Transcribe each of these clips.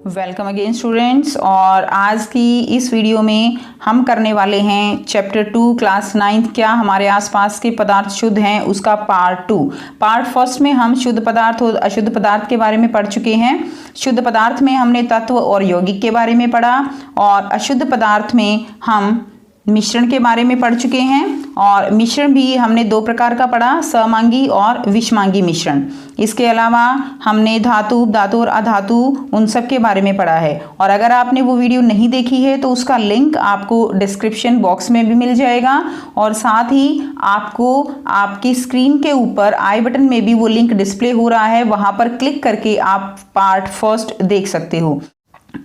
Welcome again students. और आज की इस वीडियो में हम करने वाले हैं चैप्टर 2 क्लास 9 क्या हमारे आसपास के पदार्थ शुद्ध हैं उसका पार्ट 2। पार्ट फर्स्ट में हम शुद्ध पदार्थ और अशुद्ध पदार्थ के बारे में पढ़ चुके हैं। शुद्ध पदार्थ में हमने तत्व और यौगिक के बारे में पढ़ा और अशुद्ध पदार्थ में हम मिश्रण के बारे में पढ़ चुके हैं। और मिश्रण भी हमने दो प्रकार का पढ़ा, समांगी और विषमांगी मिश्रण। इसके अलावा हमने धातु, धातु और अधातु उन सब के बारे में पढ़ा है। और अगर आपने वो वीडियो नहीं देखी है तो उसका लिंक आपको डिस्क्रिप्शन बॉक्स में भी मिल जाएगा और साथ ही आपको आपकी स्क्रीन के ऊपर आई बटन में भी वो लिंक डिस्प्ले हो रहा है, वहाँ पर क्लिक करके आप पार्ट फर्स्ट देख सकते हो।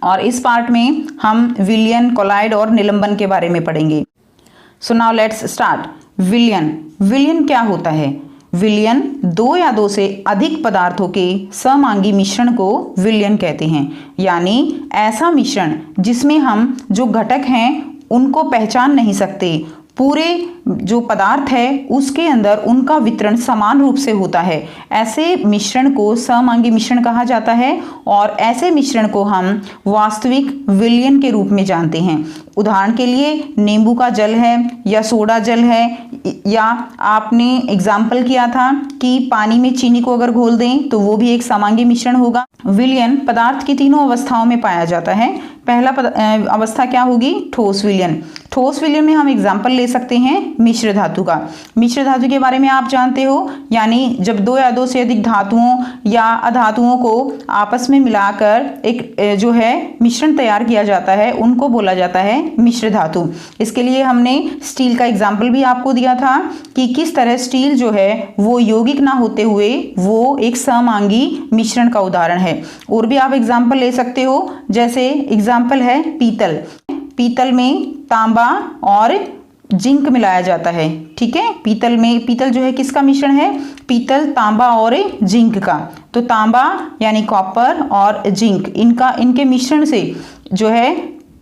और इस पार्ट में हम विलयन, कोलाइड और निलंबन के बारे में पढ़ेंगे। So now let's start. विलयन, विलयन क्या होता है? विलयन दो या दो से अधिक पदार्थों के समांगी मिश्रण को विलयन कहते हैं, यानी ऐसा मिश्रण जिसमें हम जो घटक हैं उनको पहचान नहीं सकते। पूरे जो पदार्थ है उसके अंदर उनका वितरण समान रूप से होता है, ऐसे मिश्रण को समांगी मिश्रण कहा जाता है। और ऐसे मिश्रण को हम वास्तविक विलयन के रूप में जानते हैं। उदाहरण के लिए नींबू का जल है या सोडा जल है, या आपने एग्जाम्पल किया था कि पानी में चीनी को अगर घोल दें तो वो भी एक समांगी मिश्रण होगा। विलयन पदार्थ की तीनों अवस्थाओं में पाया जाता है। पहला अवस्था क्या होगी? ठोस विलयन। ठोस विलयन में हम एग्जाम्पल ले सकते हैं मिश्र धातु का। मिश्र धातु के बारे में आप जानते हो, यानी जब दो या दो से अधिक धातुओं या अधातुओं को आपस में मिलाकर एक जो है मिश्रण तैयार किया जाता है, उनको बोला जाता है मिश्र धातु। इसके लिए हमने स्टील का एग्जाम्पल भी आपको दिया था कि किस तरह स्टील जो है वो यौगिक ना होते हुए वो एक समांगी मिश्रण का उदाहरण है। और भी आप एग्जाम्पल ले सकते हो, जैसे एग्जाम्पल है पीतल। पीतल में तांबा और जिंक मिलाया जाता है, ठीक है। पीतल जो है किसका मिश्रण है? पीतल, तांबा और जिंक का। तो तांबा यानी कॉपर और जिंक, इनके मिश्रण से जो है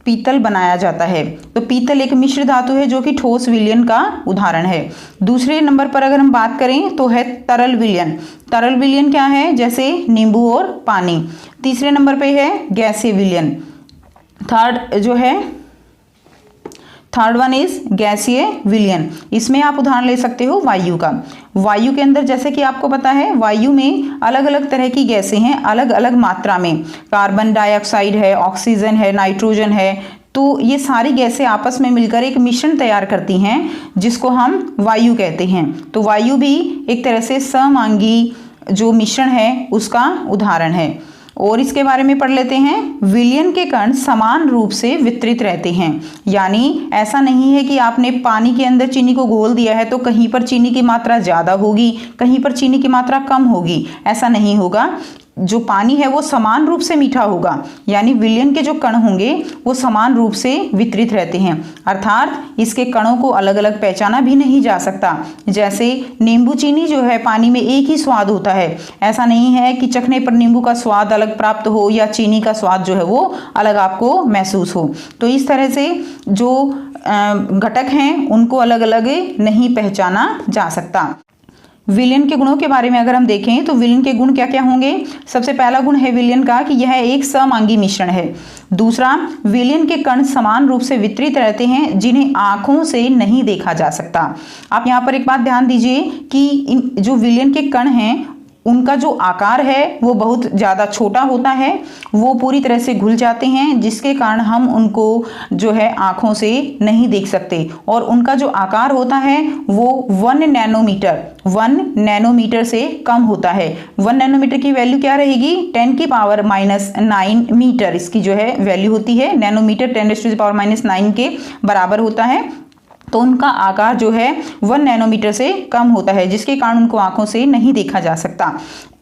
पीतल बनाया जाता है। तो पीतल एक मिश्र धातु है जो कि ठोस विलयन का उदाहरण है। दूसरे नंबर पर अगर हम बात करें तो है तरल विलयन। तरल विलयन क्या है? जैसे नींबू और पानी। तीसरे नंबर पे है गैसीय विलयन। थर्ड वन इज गैसीय विलयन। इसमें आप उदाहरण ले सकते हो वायु का। वायु के अंदर जैसे कि आपको पता है वायु में अलग अलग तरह की गैसें हैं, अलग अलग मात्रा में। कार्बन डाइऑक्साइड है, ऑक्सीजन है, नाइट्रोजन है। तो ये सारी गैसें आपस में मिलकर एक मिश्रण तैयार करती हैं जिसको हम वायु कहते हैं। तो वायु भी एक तरह से समांगी जो मिश्रण है उसका उदाहरण है। और इसके बारे में पढ़ लेते हैं। विलयन के कण समान रूप से वितरित रहते हैं, यानी ऐसा नहीं है कि आपने पानी के अंदर चीनी को घोल दिया है तो कहीं पर चीनी की मात्रा ज़्यादा होगी, कहीं पर चीनी की मात्रा कम होगी, ऐसा नहीं होगा। जो पानी है वो समान रूप से मीठा होगा, यानी विलयन के जो कण होंगे वो समान रूप से वितरित रहते हैं, अर्थात इसके कणों को अलग अलग पहचाना भी नहीं जा सकता। जैसे नींबू चीनी जो है पानी में एक ही स्वाद होता है, ऐसा नहीं है कि चखने पर नींबू का स्वाद अलग प्राप्त हो या चीनी का स्वाद जो है वो अलग आपको महसूस हो। तो इस तरह से जो घटक हैं उनको अलग अलग नहीं पहचाना जा सकता। विलयन के गुणों के बारे में अगर हम देखें तो विलयन के गुण क्या क्या होंगे? सबसे पहला गुण है विलयन का कि यह एक समांगी मिश्रण है। दूसरा, विलयन के कण समान रूप से वितरित रहते हैं जिन्हें आंखों से नहीं देखा जा सकता। आप यहाँ पर एक बात ध्यान दीजिए कि जो विलयन के कण हैं उनका जो आकार है वो बहुत ज़्यादा छोटा होता है, वो पूरी तरह से घुल जाते हैं जिसके कारण हम उनको जो है आँखों से नहीं देख सकते। और उनका जो आकार होता है वो 1 नैनोमीटर से कम होता है। 1 नैनोमीटर की वैल्यू क्या रहेगी? 10⁻⁹ मीटर इसकी जो है वैल्यू होती है। नैनोमीटर 10⁻⁹ के बराबर होता है। तो उनका आकार जो है 1 नैनोमीटर से कम होता है जिसके कारण उनको आंखों से नहीं देखा जा सकता।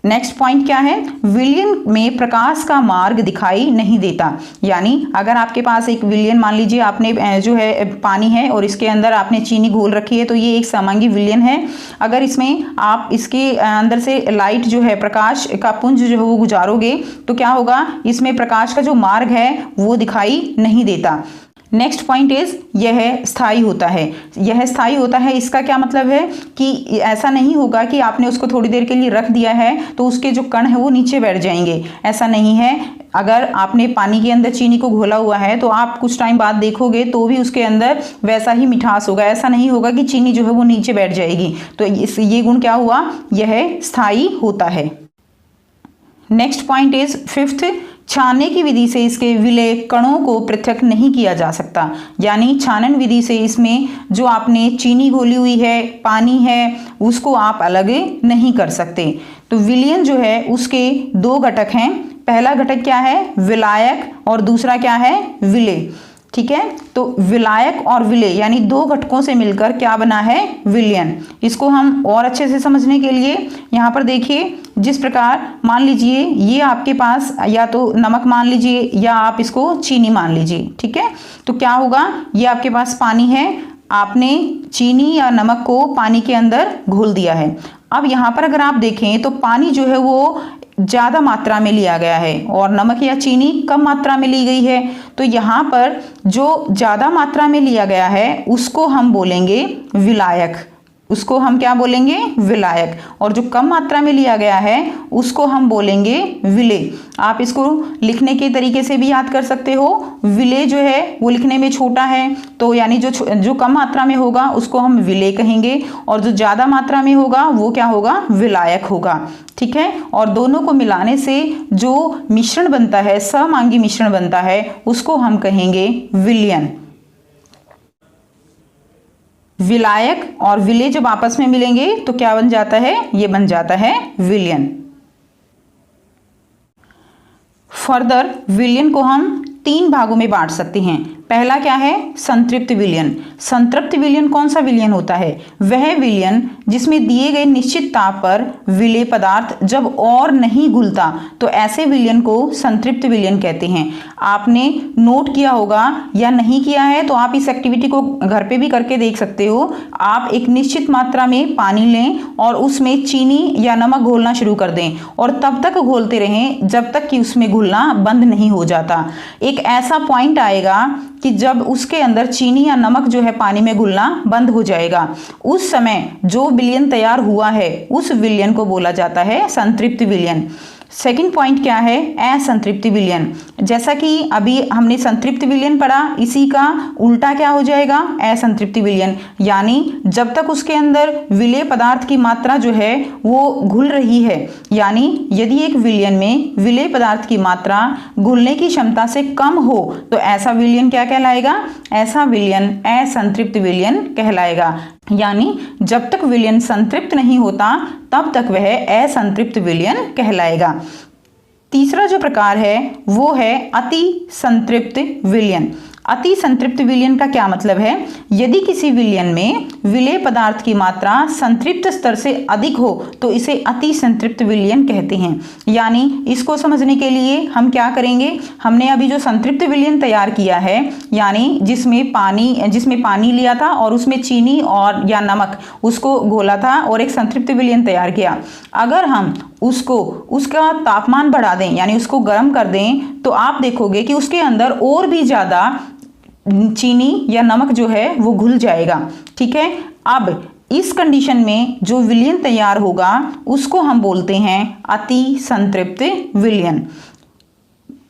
नेक्स्ट पॉइंट क्या है? विलयन में प्रकाश का मार्ग दिखाई नहीं देता, यानी अगर आपके पास एक विलयन, मान लीजिए आपने जो है पानी है और इसके अंदर आपने चीनी घोल रखी है, तो ये एक समांगी विलयन है। अगर इसमें आप इसके अंदर से लाइट जो है, प्रकाश का पुंज जो है वो गुजारोगे तो क्या होगा? इसमें प्रकाश का जो मार्ग है वो दिखाई नहीं देता। नेक्स्ट पॉइंट इज यह स्थायी होता है। यह स्थायी होता है, इसका क्या मतलब है कि ऐसा नहीं होगा कि आपने उसको थोड़ी देर के लिए रख दिया है तो उसके जो कण है वो नीचे बैठ जाएंगे, ऐसा नहीं है। अगर आपने पानी के अंदर चीनी को घोला हुआ है तो आप कुछ टाइम बाद देखोगे तो भी उसके अंदर वैसा ही मिठास होगा, ऐसा नहीं होगा कि चीनी जो है वो नीचे बैठ जाएगी। तो ये गुण क्या हुआ, यह स्थायी होता है। नेक्स्ट पॉइंट इज फिफ्थ, छानने की विधि से इसके विलेय कणों को पृथक नहीं किया जा सकता। यानी छानन विधि से इसमें जो आपने चीनी घोली हुई है, पानी है, उसको आप अलग नहीं कर सकते। तो विलयन जो है उसके दो घटक हैं, पहला घटक क्या है, विलायक, और दूसरा क्या है, विलेय। ठीक है, तो विलायक और विलेय यानी दो घटकों से मिलकर क्या बना है, विलयन। इसको हम और अच्छे से समझने के लिए यहाँ पर देखिए, जिस प्रकार मान लीजिए ये आपके पास या तो नमक मान लीजिए या आप इसको चीनी मान लीजिए। ठीक है, तो क्या होगा, ये आपके पास पानी है, आपने चीनी या नमक को पानी के अंदर घोल दिया है। अब यहाँ पर अगर आप देखें तो पानी जो है वो ज़्यादा मात्रा में लिया गया है और नमक या चीनी कम मात्रा में ली गई है। तो यहाँ पर जो ज़्यादा मात्रा में लिया गया है उसको हम बोलेंगे विलायक, उसको हम क्या बोलेंगे, विलायक, और जो कम मात्रा में लिया गया है उसको हम बोलेंगे विलेय। आप इसको लिखने के तरीके से भी याद कर सकते हो। विलेय जो है वो लिखने में छोटा है, तो यानी जो कम मात्रा में होगा उसको हम विलेय कहेंगे, और जो ज़्यादा मात्रा में होगा वो क्या होगा, विलायक होगा। ठीक है, और दोनों को मिलाने से जो मिश्रण बनता है, समांगी मिश्रण बनता है, उसको हम कहेंगे विलयन। विलायक और विलेय जब आपस में मिलेंगे तो क्या बन जाता है, ये बन जाता है विलयन। फर्दर विलयन को हम तीन भागों में बांट सकते हैं। पहला क्या है, संतृप्त विलयन। संतृप्त विलयन कौन सा विलयन होता है, वह विलयन जिसमें दिए गए निश्चित ताप पर विलेय पदार्थ जब और नहीं घुलता, तो ऐसे विलयन को संतृप्त विलयन कहते हैं। आपने नोट किया होगा या नहीं किया है तो आप इस एक्टिविटी को घर पे भी करके देख सकते हो। आप एक निश्चित मात्रा में पानी लें और उसमें चीनी या नमक घोलना शुरू कर दें और तब तक घोलते रहें जब तक कि उसमें घुलना बंद नहीं हो जाता। एक ऐसा पॉइंट आएगा कि जब उसके अंदर चीनी या नमक जो है पानी में घुलना बंद हो जाएगा, उस समय जो विलयन तैयार हुआ है उस विलयन को बोला जाता है संतृप्त विलयन। सेकंड पॉइंट क्या है, असंतृप्त विलयन। जैसा कि अभी हमने संतृप्त विलयन पढ़ा, इसी का उल्टा क्या हो जाएगा, असंतृप्त विलयन। यानी जब तक उसके अंदर विलेय पदार्थ की मात्रा जो है वो घुल रही है, यानी यदि एक विलयन में विलेय पदार्थ की मात्रा घुलने की क्षमता से कम हो तो ऐसा विलयन क्या कहलाएगा, ऐसा विलयन असंतृप्त विलयन कहलाएगा। यानी जब तक विलयन संतृप्त नहीं होता तब तक वह असंतृप्त विलयन कहलाएगा। तीसरा जो प्रकार है वो है अति संतृप्त विलयन। अति संतृप्त विलयन का क्या मतलब है, यदि किसी विलयन में विलेय पदार्थ की मात्रा संतृप्त स्तर से अधिक हो तो इसे अति संतृप्त विलयन कहते हैं। यानी इसको समझने के लिए हम क्या करेंगे, हमने अभी जो संतृप्त विलयन तैयार किया है, यानी जिसमें पानी लिया था और उसमें चीनी और या नमक उसको घोला था और एक संतृप्त विलयन तैयार किया। अगर हम उसका तापमान बढ़ा दें यानी उसको गर्म कर दें तो आप देखोगे कि उसके अंदर और भी ज़्यादा चीनी या नमक जो है वो घुल जाएगा। ठीक है, अब इस कंडीशन में जो विलयन तैयार होगा उसको हम बोलते हैं अति संतृप्त विलयन।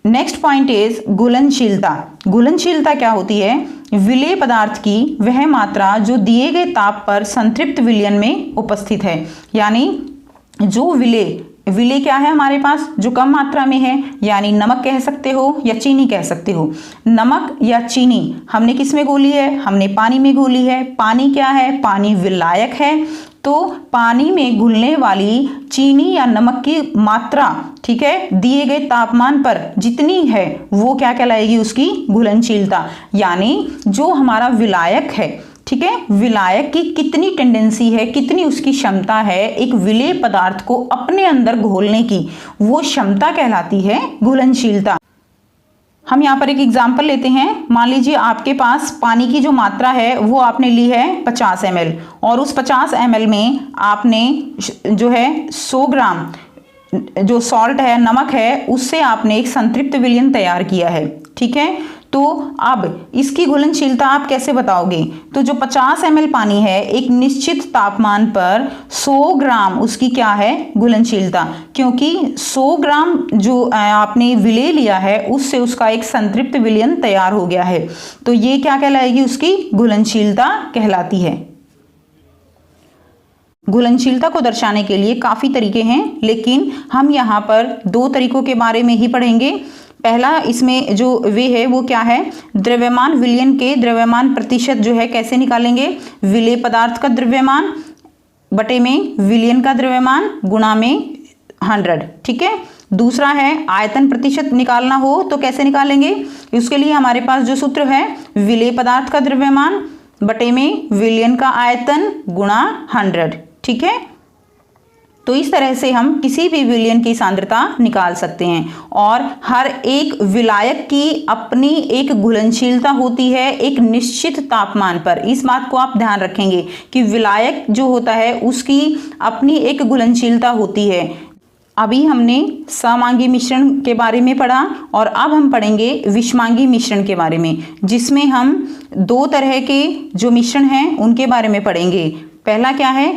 नेक्स्ट पॉइंट इज घुलनशीलता। घुलनशीलता क्या होती है, विलेय पदार्थ की वह मात्रा जो दिए गए ताप पर संतृप्त विलयन में उपस्थित है। यानी जो विलेय क्या है हमारे पास, जो कम मात्रा में है, यानी नमक कह सकते हो या चीनी कह सकते हो। नमक या चीनी हमने किस में घोली है, हमने पानी में घोली है। पानी क्या है, पानी विलायक है। तो पानी में घुलने वाली चीनी या नमक की मात्रा, ठीक है, दिए गए तापमान पर जितनी है वो क्या कहलाएगी, उसकी घुलनशीलता। यानी जो हमारा विलायक है, ठीक है, विलायक की कितनी टेंडेंसी है, कितनी उसकी क्षमता है एक विलेय पदार्थ को अपने अंदर घोलने की, वो क्षमता कहलाती है घुलनशीलता। हम यहाँ पर एक एग्जाम्पल लेते हैं। मान लीजिए आपके पास पानी की जो मात्रा है वो आपने ली है 50 ml और उस 50 ml में आपने जो है 100 ग्राम जो सॉल्ट है, नमक है, उससे आपने एक संतृप्त विलयन तैयार किया है। ठीक है, तो अब इसकी घुलनशीलता आप कैसे बताओगे? तो जो 50 ml पानी है, एक निश्चित तापमान पर 100 ग्राम उसकी क्या है घुलनशीलता, क्योंकि 100 ग्राम जो आपने विलेय लिया है उससे उसका एक संतृप्त विलयन तैयार हो गया है। तो ये क्या कहलाएगी? उसकी घुलनशीलता कहलाती है। घुलनशीलता को दर्शाने के लिए काफ़ी तरीके हैं, लेकिन हम यहाँ पर 2 तरीकों के बारे में ही पढ़ेंगे। पहला इसमें जो वे है वो क्या है? द्रव्यमान विलयन के द्रव्यमान प्रतिशत जो है कैसे निकालेंगे? विलेय पदार्थ का द्रव्यमान बटे में विलयन का द्रव्यमान गुणा में 100। ठीक है। दूसरा है आयतन प्रतिशत निकालना हो तो कैसे निकालेंगे? उसके लिए हमारे पास जो सूत्र है विलेय पदार्थ का द्रव्यमान बटे में विलयन का आयतन गुणा 100। ठीक है। तो इस तरह से हम किसी भी विलयन की सांद्रता निकाल सकते हैं, और हर एक विलायक की अपनी एक घुलनशीलता होती है एक निश्चित तापमान पर। इस बात को आप ध्यान रखेंगे कि विलायक जो होता है उसकी अपनी एक घुलनशीलता होती है। अभी हमने समांगी मिश्रण के बारे में पढ़ा, और अब हम पढ़ेंगे विषमांगी मिश्रण के बारे में, जिसमें हम 2 तरह के जो मिश्रण हैं उनके बारे में पढ़ेंगे। पहला क्या है?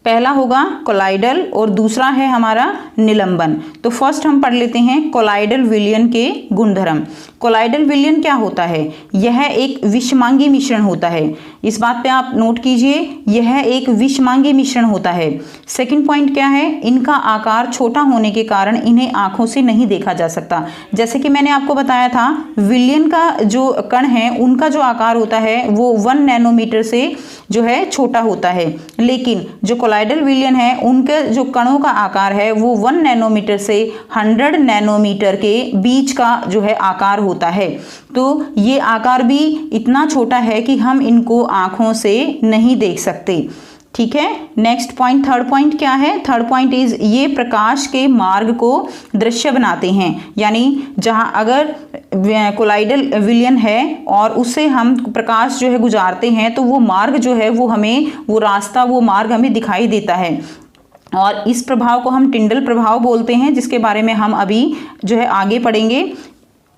पहला होगा कोलाइडल और दूसरा है हमारा निलंबन। तो फर्स्ट हम पढ़ लेते हैं कोलाइडल विलयन के गुणधर्म। कोलाइडल विलयन क्या होता है? यह एक विषमांगी मिश्रण होता है। इस बात पे आप नोट कीजिए, यह एक विषमांगी मिश्रण होता है। सेकंड पॉइंट क्या है? इनका आकार छोटा होने के कारण इन्हें आंखों से नहीं देखा जा सकता। जैसे कि मैंने आपको बताया था, विलयन का जो कण है उनका जो आकार होता है वो 1 नैनोमीटर से जो है छोटा होता है, लेकिन जो कोलाइडल विलयन है उनके जो कणों का आकार है वो 1 नैनोमीटर से 100 नैनोमीटर के बीच का जो है आकार होता है। तो ये आकार भी इतना छोटा है कि हम इनको आंखों से नहीं देख सकते। ठीक है। नेक्स्ट पॉइंट, थर्ड पॉइंट क्या है? थर्ड पॉइंट इज ये प्रकाश के मार्ग को दृश्य बनाते हैं। यानी जहां अगर कोलाइडल विलयन है और उससे हम प्रकाश जो है गुजारते हैं तो वो मार्ग जो है वो हमें वो रास्ता वो मार्ग हमें दिखाई देता है, और इस प्रभाव को हम टिंडल प्रभाव बोलते हैं, जिसके बारे में हम अभी जो है आगे पढ़ेंगे।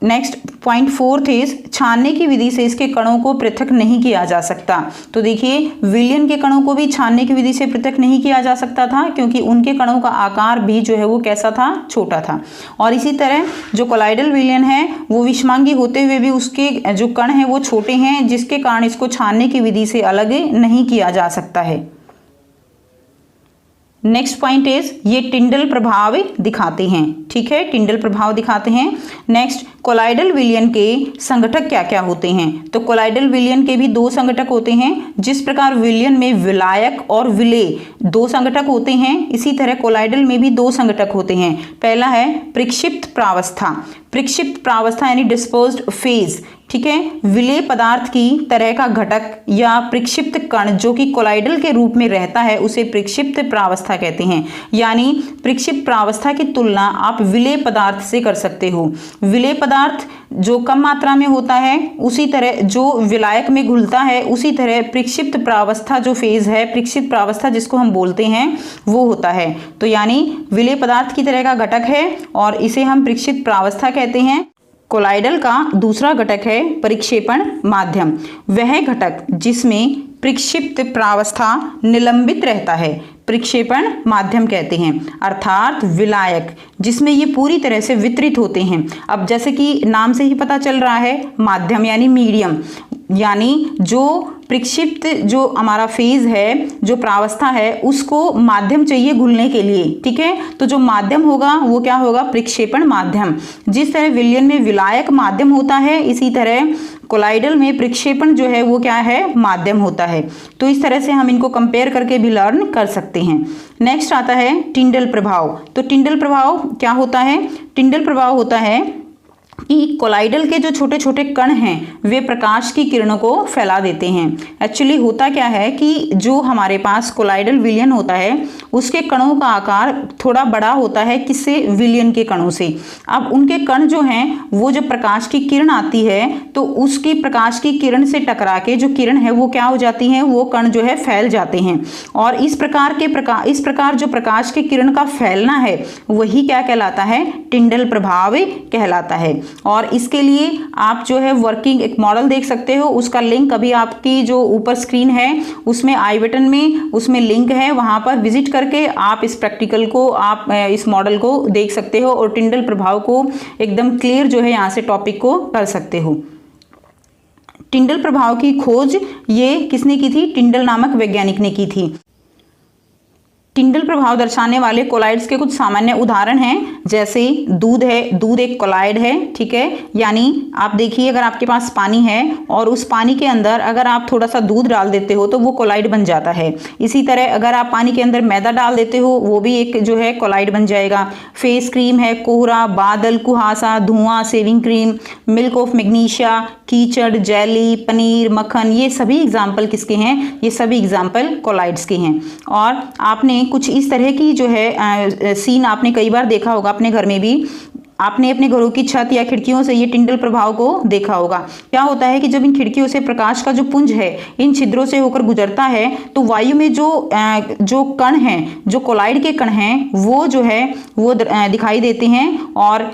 नेक्स्ट पॉइंट फोर्थ इज छानने की विधि से इसके कणों को पृथक नहीं किया जा सकता। तो देखिए विलयन के कणों को भी छानने की विधि से पृथक नहीं किया जा सकता था, क्योंकि उनके कणों का आकार भी जो है वो कैसा था? छोटा था। और इसी तरह जो कोलाइडल विलयन है वो विषमांगी होते हुए भी उसके जो कण हैं वो छोटे हैं, जिसके कारण इसको छानने की विधि से अलग नहीं किया जा सकता है। नेक्स्ट पॉइंट इज ये टिंडल प्रभाव दिखाते हैं। ठीक है, टिंडल प्रभाव दिखाते हैं। नेक्स्ट कोलाइडल विलयन के संगठक क्या क्या होते हैं? तो कोलाइडल विलयन के भी 2 संगठक होते हैं। जिस प्रकार विलयन में विलायक और विलेय 2 संगठक होते हैं, इसी तरह कोलाइडल में भी 2 संगठक होते हैं। पहला है प्रक्षिप्त प्रावस्था। प्रक्षिप्त प्रावस्था यानी डिस्पर्स्ड फेज। ठीक है, विलेय पदार्थ की तरह का घटक या प्रक्षिप्त कण जो कि कोलाइडल के रूप में रहता है उसे प्रक्षिप्त प्रावस्था कहते हैं। यानी प्रक्षिप्त प्रावस्था की तुलना आप विलेय पदार्थ से कर सकते हो। विलेय पदार्थ जो कम मात्रा में होता है, उसी तरह जो विलायक में घुलता है, उसी तरह प्रक्षिप्त प्रावस्था जो फेज है, प्रक्षिप्त प्रावस्था जिसको हम बोलते हैं वो होता है। तो यानी विलेय पदार्थ की तरह का घटक है और इसे हम प्रक्षिप्त प्रावस्था कहते हैं। कोलाइडल का दूसरा घटक है परिक्षेपण माध्यम। वह घटक जिसमें प्रक्षिप्त प्रावस्था निलंबित रहता है प्रक्षेपण माध्यम कहते हैं, अर्थात विलायक जिसमें ये पूरी तरह से वितरित होते हैं। अब जैसे कि नाम से ही पता चल रहा है, माध्यम यानी मीडियम, यानी जो प्रक्षिप्त जो हमारा फेज है, जो प्रावस्था है, उसको माध्यम चाहिए घुलने के लिए। ठीक है, तो जो माध्यम होगा वो क्या होगा? प्रक्षेपण माध्यम। जिस तरह विलयन में विलायक माध्यम होता है, इसी तरह कोलाइडल में प्रक्षेपण जो है वो क्या है? माध्यम होता है। तो इस तरह से हम इनको कंपेयर करके भी लर्न कर सकते हैं। नेक्स्ट आता है टिंडल प्रभाव। तो टिंडल प्रभाव क्या होता है? टिंडल प्रभाव होता है कि कोलाइडल के जो छोटे छोटे कण हैं वे प्रकाश की किरणों को फैला देते हैं। एक्चुअली होता क्या है कि जो हमारे पास कोलाइडल विलयन होता है उसके कणों का आकार थोड़ा बड़ा होता है, किससे? विलयन के कणों से। अब उनके कण जो हैं वो जब प्रकाश की किरण आती है तो उसकी प्रकाश की किरण से टकरा के जो किरण है वो क्या हो जाती है? वो कण जो है फैल जाते हैं, और इस प्रकार जो प्रकाश की किरण का फैलना है वही क्या कहलाता है? टिंडल प्रभाव कहलाता है। और इसके लिए आप जो है वर्किंग एक मॉडल देख सकते हो, उसका लिंक अभी आपकी जो ऊपर स्क्रीन है उसमें आई बटन में उसमें लिंक है, वहां पर विजिट करके आप इस प्रैक्टिकल को, आप इस मॉडल को देख सकते हो और टिंडल प्रभाव को एकदम क्लियर जो है यहाँ से टॉपिक को कर सकते हो। टिंडल प्रभाव की खोज ये किसने की थी? टिंडल नामक वैज्ञानिक ने की थी। टिंडल प्रभाव दर्शाने वाले कोलाइड्स के कुछ सामान्य उदाहरण हैं, जैसे दूध है, दूध एक कोलाइड है, ठीक है। यानी आप देखिए अगर आपके पास पानी है और उस पानी के अंदर अगर आप थोड़ा सा दूध डाल देते हो तो वो कोलाइड बन जाता है। इसी तरह अगर आप पानी के अंदर मैदा डाल देते हो वो भी एक जो है कोलाइड बन जाएगा। फेस क्रीम है, कोहरा, बादल, कुहासा, धुआं, shaving cream, milk of magnesia, कीचड़, जेली, पनीर, मक्खन, ये सभी एग्जाम्पल किसके हैं? ये सभी एग्जाम्पल कोलाइड्स के हैं। और आपने कुछ इस तरह की जो है सीन आपने कई बार देखा होगा अपने घर में भी, आपने अपने घरों की छत या खिड़कियों से ये टिंडल प्रभाव को देखा होगा। क्या होता है कि जब इन खिड़कियों से प्रकाश का जो पुंज है इन छिद्रों से होकर गुजरता है तो वायु में जो कण हैं, जो कोलाइड के कण हैं, वो जो है वो दिखाई देते हैं और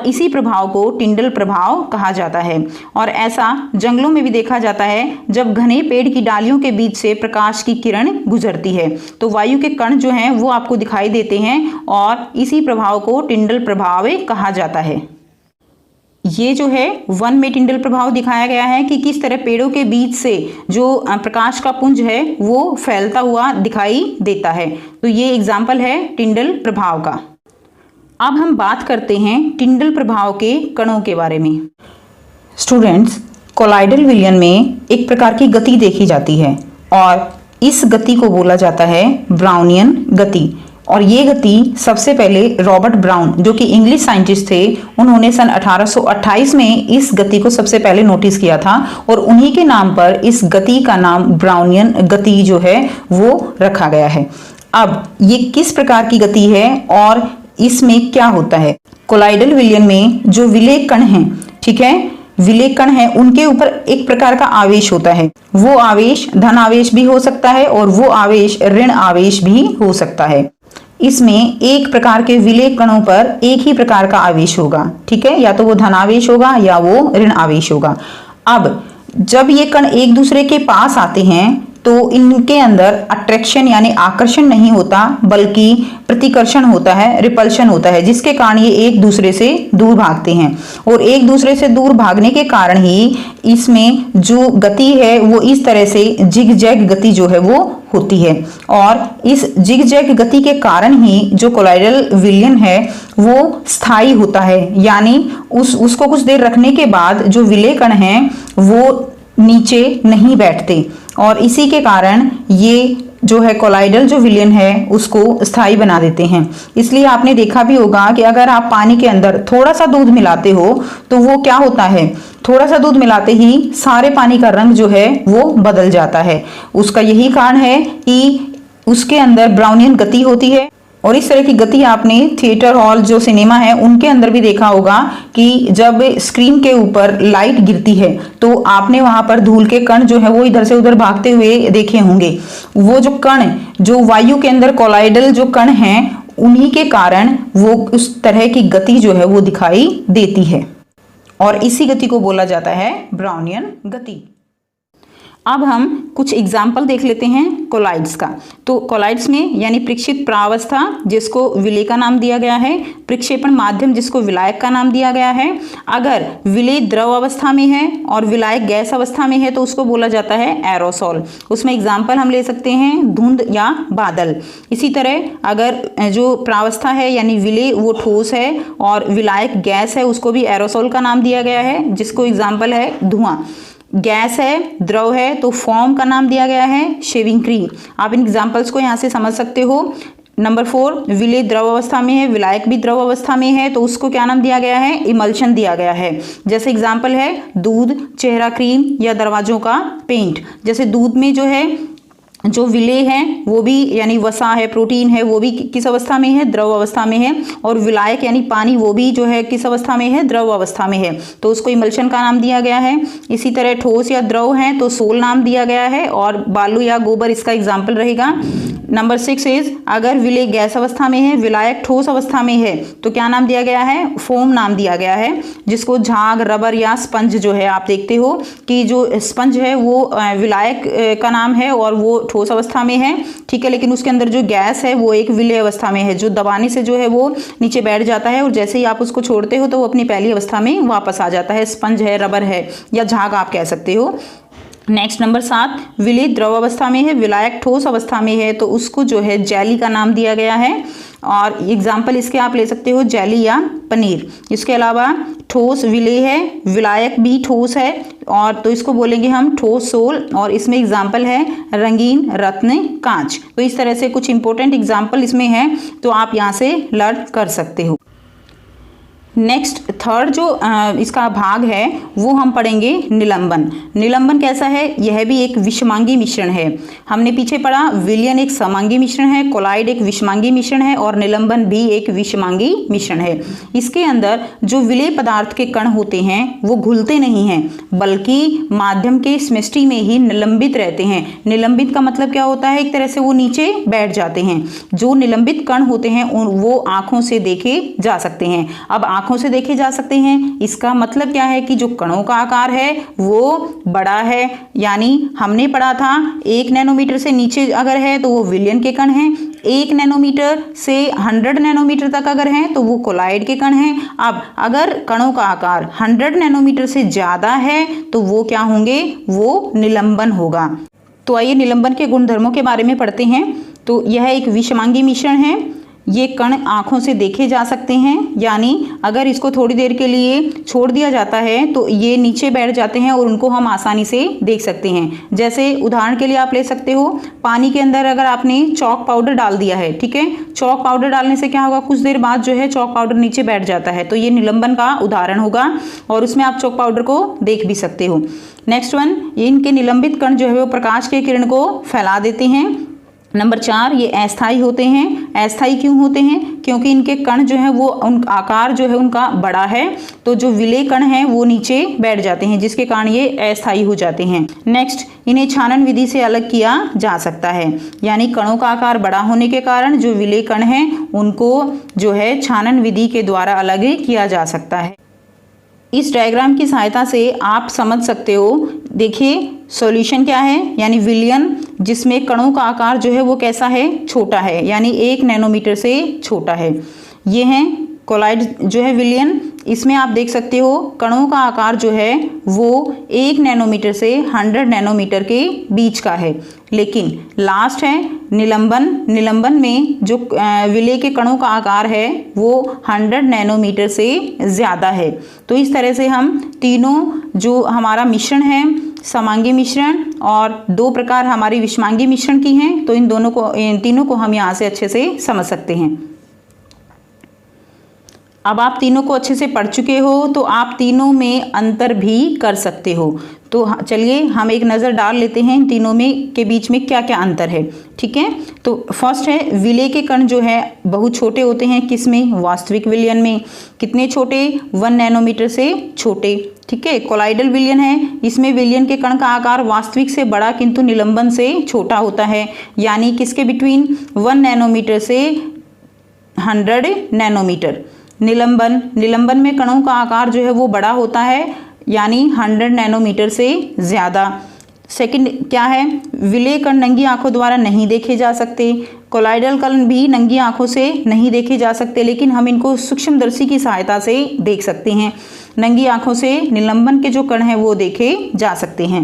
इसी प्रभाव को टिंडल प्रभाव कहा जाता है। और ऐसा जंगलों में भी देखा जाता है, जब घने पेड़ की डालियों के बीच से प्रकाश की किरण गुजरती है तो वायु के कण जो हैं वो आपको दिखाई देते हैं और इसी प्रभाव को टिंडल प्रभाव कहा जाता है। ये जो है वन में टिंडल प्रभाव दिखाया गया है कि किस तरह पेड़ों के बीच से जो प्रकाश का पुंज है वो फैलता हुआ दिखाई देता है। तो ये एग्जाम्पल है टिंडल प्रभाव का। अब हम बात करते हैं टिंडल प्रभाव के कणों के बारे में। स्टूडेंट्स, कोलाइडल विलयन में एक प्रकार की गति देखी जाती है और इस गति को बोला जाता है ब्राउनियन गति। और ये गति सबसे पहले रॉबर्ट ब्राउन, जो कि इंग्लिश साइंटिस्ट थे, उन्होंने सन 1828 में इस गति को सबसे पहले नोटिस किया था और उन्हीं के नाम पर इस गति का नाम ब्राउनियन गति जो है वो रखा गया है। अब ये किस प्रकार की गति है और इसमें क्या होता है? कोलाइडल विलयन में जो विलेय कण हैं, ठीक है, विलेय कण हैं, उनके ऊपर एक प्रकार का आवेश होता है। वो आवेश धन आवेश भी हो सकता है और वो आवेश ऋण आवेश भी हो सकता है। इसमें एक प्रकार के विलेय कणों पर एक ही प्रकार का आवेश होगा, ठीक है, या तो वो धन आवेश होगा या वो ऋण आवेश होगा। अब जब ये कण एक दूसरे के पास आते हैं तो इनके अंदर अट्रैक्शन यानी आकर्षण नहीं होता बल्कि प्रतिकर्षण होता है, रिपल्शन होता है, जिसके कारण ये एक दूसरे से दूर भागते हैं। और एक दूसरे से दूर भागने के कारण ही इसमें जो गति है वो इस तरह से जिग जैग गति जो है वो होती है। और इस जिग जैग गति के कारण ही जो कोलाइडल विलयन है वो स्थायी होता है, यानी उसको कुछ देर रखने के बाद जो विलेय कण हैं वो नीचे नहीं बैठते और इसी के कारण ये जो है कोलाइडल जो विलयन है उसको स्थायी बना देते हैं। इसलिए आपने देखा भी होगा कि अगर आप पानी के अंदर थोड़ा सा दूध मिलाते हो तो वो क्या होता है, थोड़ा सा दूध मिलाते ही सारे पानी का रंग जो है वो बदल जाता है। उसका यही कारण है कि उसके अंदर ब्राउनियन गति होती है। और इस तरह की गति आपने थिएटर हॉल जो सिनेमा है उनके अंदर भी देखा होगा कि जब स्क्रीन के ऊपर लाइट गिरती है तो आपने वहां पर धूल के कण जो है वो इधर से उधर भागते हुए देखे होंगे। वो जो कण जो वायु के अंदर कोलाइडल जो कण हैं उन्हीं के कारण वो उस तरह की गति जो है वो दिखाई देती है और इसी गति को बोला जाता है ब्राउनियन गति। अब हम कुछ एग्जाम्पल देख लेते हैं कोलाइड्स का। तो कोलाइड्स में यानी प्रक्षिप्त प्रावस्था जिसको विलेय का नाम दिया गया है, प्रक्षेपण माध्यम जिसको विलायक का नाम दिया गया है। अगर विलेय द्रव अवस्था में है और विलायक गैस अवस्था में है तो उसको बोला जाता है एरोसोल। उसमें एग्जाम्पल हम ले सकते हैं धुंध या बादल। इसी तरह अगर जो प्रावस्था है यानी विलेय वो ठोस है और विलायक गैस है उसको भी एरोसोल का नाम दिया गया है, जिसको एग्जाम्पल है धुआं। गैस है, द्रव है तो फॉर्म का नाम दिया गया है शेविंग क्रीम। आप इन एग्जाम्पल्स को यहाँ से समझ सकते हो। नंबर 4, विलेय द्रव अवस्था में है, विलायक भी द्रव अवस्था में है तो उसको क्या नाम दिया गया है, इमल्शन दिया गया है। जैसे एग्जाम्पल है दूध, चेहरा क्रीम या दरवाजों का पेंट। जैसे दूध में जो है जो विलेय है वो भी यानी वसा है, प्रोटीन है, वो भी किस अवस्था में है, द्रव अवस्था में है। और विलायक यानी पानी वो भी जो है किस अवस्था में है, द्रव अवस्था में है, तो उसको इमल्शन का नाम दिया गया है। इसी तरह ठोस या द्रव है तो सोल नाम दिया गया है, और बालू या गोबर इसका एग्जाम्पल रहेगा। नंबर 6 इज अगर विलेय गैस अवस्था में है, विलायक ठोस अवस्था में है, तो क्या नाम दिया गया है, फोम नाम दिया गया है, जिसको झाग, रबर या स्पंज जो है, आप देखते हो कि जो स्पंज है वो विलायक का नाम है और वो ठोस अवस्था में है, ठीक है, लेकिन उसके अंदर जो गैस है वो एक विलेय अवस्था में है, जो दबाने से जो है वो नीचे बैठ जाता है और जैसे ही आप उसको छोड़ते हो तो वो अपनी पहली अवस्था में वापस आ जाता है। स्पंज है, रबर है या झाग आप कह सकते हो। नेक्स्ट नंबर 7, विलेय द्रव अवस्था में है, विलायक ठोस अवस्था में है, तो उसको जो है जेली का नाम दिया गया है। और एग्जाम्पल इसके आप ले सकते हो जेली या पनीर। इसके अलावा ठोस विलेय है, विलायक भी ठोस है, और तो इसको बोलेंगे हम ठोस सोल, और इसमें एग्जाम्पल है रंगीन, रत्न, कांच। तो इस तरह से कुछ इंपॉर्टेंट एग्जाम्पल इसमें है, तो आप यहाँ से लर्न कर सकते हो। नेक्स्ट थर्ड जो इसका भाग है वो हम पढ़ेंगे निलंबन। निलंबन कैसा है, यह भी एक विषमांगी मिश्रण है। हमने पीछे पढ़ा विलयन एक समांगी मिश्रण है, कोलाइड एक विषमांगी मिश्रण है, और निलंबन भी एक विषमांगी मिश्रण है। इसके अंदर जो विलेय पदार्थ के कण होते हैं वो घुलते नहीं हैं, बल्कि माध्यम के समष्टि में ही निलंबित रहते हैं। निलंबित का मतलब क्या होता है, एक तरह से वो नीचे बैठ जाते हैं। जो निलंबित कण होते हैं वो आंखों से देखे जा सकते हैं। अब आंखों से देखे जा सकते हैं, इसका मतलब क्या है कि जो कणों का आकार है वो बड़ा है, यानी हमने पढ़ा था 1 नैनोमीटर से नीचे अगर है तो वो विलयन के कण हैं, 1 नैनोमीटर से 100 नैनोमीटर तक अगर हैं तो वो कोलाइड के कण हैं। अब अगर कणों का आकार 100 नैनोमीटर से ज़्यादा है तो वो क्या होंगे, वो निलंबन होगा। तो आइए निलंबन के गुणधर्मों के बारे में पढ़ते हैं। तो यह एक विषमांगी मिश्रण है, ये कण आँखों से देखे जा सकते हैं, यानी अगर इसको थोड़ी देर के लिए छोड़ दिया जाता है तो ये नीचे बैठ जाते हैं और उनको हम आसानी से देख सकते हैं। जैसे उदाहरण के लिए आप ले सकते हो, पानी के अंदर अगर आपने चॉक पाउडर डाल दिया है, ठीक है, चॉक पाउडर डालने से क्या होगा, कुछ देर बाद जो है चॉक पाउडर नीचे बैठ जाता है, तो ये निलंबन का उदाहरण होगा और उसमें आप चॉक पाउडर को देख भी सकते हो। नेक्स्ट वन, इनके निलंबित कण जो है वो प्रकाश के किरण को फैला देते हैं। नंबर 4, ये अस्थायी होते हैं। अस्थायी क्यों होते हैं, क्योंकि इनके कण जो है वो उन आकार जो है उनका बड़ा है, तो जो विलेय कण हैं वो नीचे बैठ जाते हैं, जिसके कारण ये अस्थायी हो जाते हैं। नेक्स्ट, इन्हें छानन विधि से अलग किया जा सकता है, यानी कणों का आकार बड़ा होने के कारण जो विलेय कण हैं उनको जो है छानन विधि के द्वारा अलग किया जा सकता है। इस डायग्राम की सहायता से आप समझ सकते हो, देखिए सॉल्यूशन क्या है, यानी विलयन जिसमें कणों का आकार जो है वो कैसा है, छोटा है, यानी 1 नैनोमीटर से छोटा है। ये हैं कोलाइड जो है विलयन, इसमें आप देख सकते हो कणों का आकार जो है वो 1 नैनोमीटर से 100 नैनोमीटर के बीच का है। लेकिन लास्ट है निलंबन। निलंबन में जो विलेय के कणों का आकार है वो 100 नैनोमीटर से ज़्यादा है। तो इस तरह से हम तीनों जो हमारा मिश्रण है, समांगी मिश्रण और 2 प्रकार हमारी विषमांगी मिश्रण की हैं, तो इन तीनों को हम यहाँ से अच्छे से समझ सकते हैं। अब आप तीनों को अच्छे से पढ़ चुके हो तो आप तीनों में अंतर भी कर सकते हो। तो चलिए हम एक नज़र डाल लेते हैं इन तीनों में के बीच में क्या क्या अंतर है, ठीक है। तो फर्स्ट है विलेय के कण जो है बहुत छोटे होते हैं, किसमें, वास्तविक विलयन में। कितने छोटे, 1 नैनोमीटर से छोटे, ठीक है। कोलाइडल विलयन है, इसमें विलयन के कण का आकार वास्तविक से बड़ा किंतु निलंबन से छोटा होता है, यानी किसके बिटवीन, 1 नैनोमीटर से 100 नैनोमीटर। निलंबन में कणों का आकार जो है वो बड़ा होता है, यानी 100 नैनोमीटर से ज़्यादा। सेकंड क्या है, विलेय कण नंगी आंखों द्वारा नहीं देखे जा सकते। कोलाइडल कण भी नंगी आंखों से नहीं देखे जा सकते, लेकिन हम इनको सूक्ष्मदर्शी की सहायता से देख सकते हैं। नंगी आंखों से निलंबन के जो कण हैं वो देखे जा सकते हैं।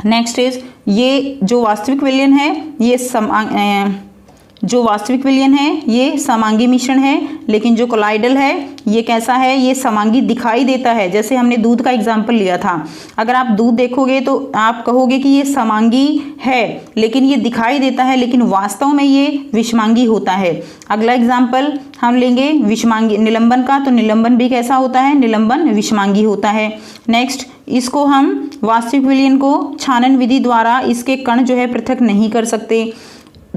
नेक्स्ट इज, ये जो वास्तविक विलयन है ये समांगी मिश्रण है, लेकिन जो कोलाइडल है ये कैसा है, ये समांगी दिखाई देता है। जैसे हमने दूध का एग्जाम्पल लिया था, अगर आप दूध देखोगे तो आप कहोगे कि ये समांगी है, लेकिन ये दिखाई देता है, लेकिन वास्तव में ये विषमांगी होता है। अगला एग्जाम्पल हम लेंगे विषमांगी निलंबन का, तो निलंबन भी कैसा होता है, निलंबन विषमांगी होता है। नेक्स्ट, इसको हम वास्तविक विलयन को छानन विधि द्वारा इसके कण जो है पृथक नहीं कर सकते।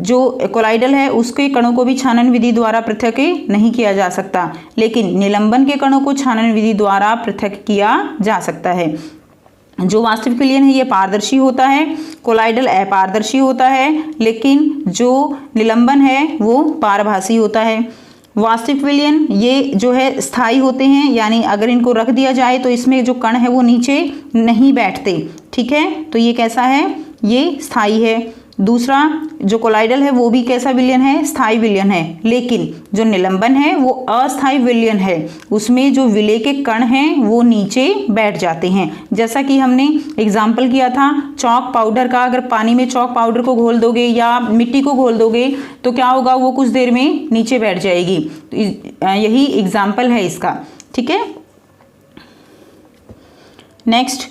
जो कोलाइडल है उसके कणों को भी छानन विधि द्वारा पृथक नहीं किया जा सकता, लेकिन निलंबन के कणों को छानन विधि द्वारा पृथक किया जा सकता है। जो वास्तविक विलयन है ये पारदर्शी होता है, कोलाइडल अपारदर्शी होता है, लेकिन जो निलंबन है वो पारभासी होता है। वास्तविक विलयन ये जो है स्थायी होते हैं, यानी अगर इनको रख दिया जाए तो इसमें जो कण है वो नीचे नहीं बैठते। ठीक है, तो ये कैसा है, ये स्थायी है। दूसरा जो कोलाइडल है वो भी कैसा विलयन है, स्थायी विलयन है, लेकिन जो निलंबन है वो अस्थायी विलयन है, उसमें जो विलय के कण हैं वो नीचे बैठ जाते हैं। जैसा कि हमने एग्जाम्पल किया था चॉक पाउडर का, अगर पानी में चॉक पाउडर को घोल दोगे या मिट्टी को घोल दोगे तो क्या होगा, वो कुछ देर में नीचे बैठ जाएगी। तो यही एग्जाम्पल है इसका। ठीक है, नेक्स्ट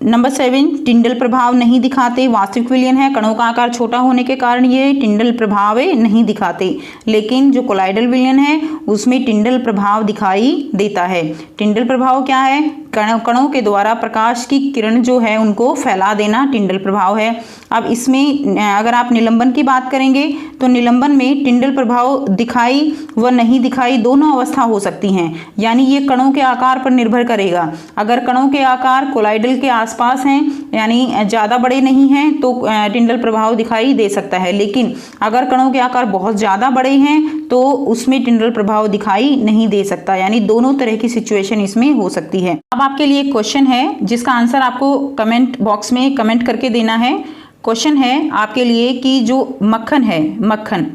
नंबर 7, टिंडल प्रभाव नहीं दिखाते। वास्तविक विलयन है, कणों का आकार छोटा होने के कारण ये टिंडल प्रभाव नहीं दिखाते, लेकिन जो कोलाइडल विलयन है उसमें टिंडल प्रभाव दिखाई देता है। टिंडल प्रभाव क्या है, कणों के द्वारा प्रकाश की किरण जो है उनको फैला देना टिंडल प्रभाव है। अब इसमें अगर आप निलंबन की बात करेंगे तो निलंबन में टिंडल प्रभाव दिखाई व नहीं दिखाई दोनों अवस्था हो सकती हैं, यानी ये कणों के आकार पर निर्भर करेगा। अगर कणों के आकार कोलाइडल के आसपास हैं, यानी ज़्यादा बड़े नहीं हैं, तो टिंडल प्रभाव दिखाई दे सकता है, लेकिन अगर कणों के आकार बहुत ज़्यादा बड़े हैं तो उसमें टिंडल प्रभाव दिखाई नहीं दे सकता, यानी दोनों तरह की सिचुएशन इसमें हो सकती है। अब आपके लिए एक क्वेश्चन है जिसका आंसर आपको कमेंट बॉक्स में कमेंट करके देना है। क्वेश्चन है आपके लिए कि जो मक्खन है, मक्खन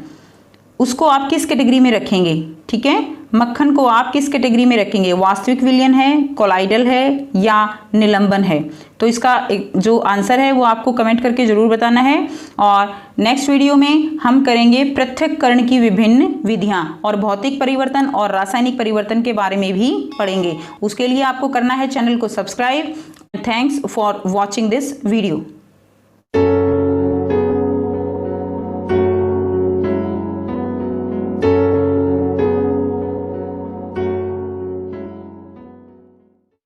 उसको आप किस कैटेगरी में रखेंगे। ठीक है, मक्खन को आप किस कैटेगरी में रखेंगे, वास्तविक विलयन है, कोलाइडल है या निलंबन है। तो इसका जो आंसर है वो आपको कमेंट करके ज़रूर बताना है। और नेक्स्ट वीडियो में हम करेंगे पृथक्करण की विभिन्न विधियां और भौतिक परिवर्तन और रासायनिक परिवर्तन के बारे में भी पढ़ेंगे। उसके लिए आपको करना है चैनल को subscribe. Thanks for watching this video.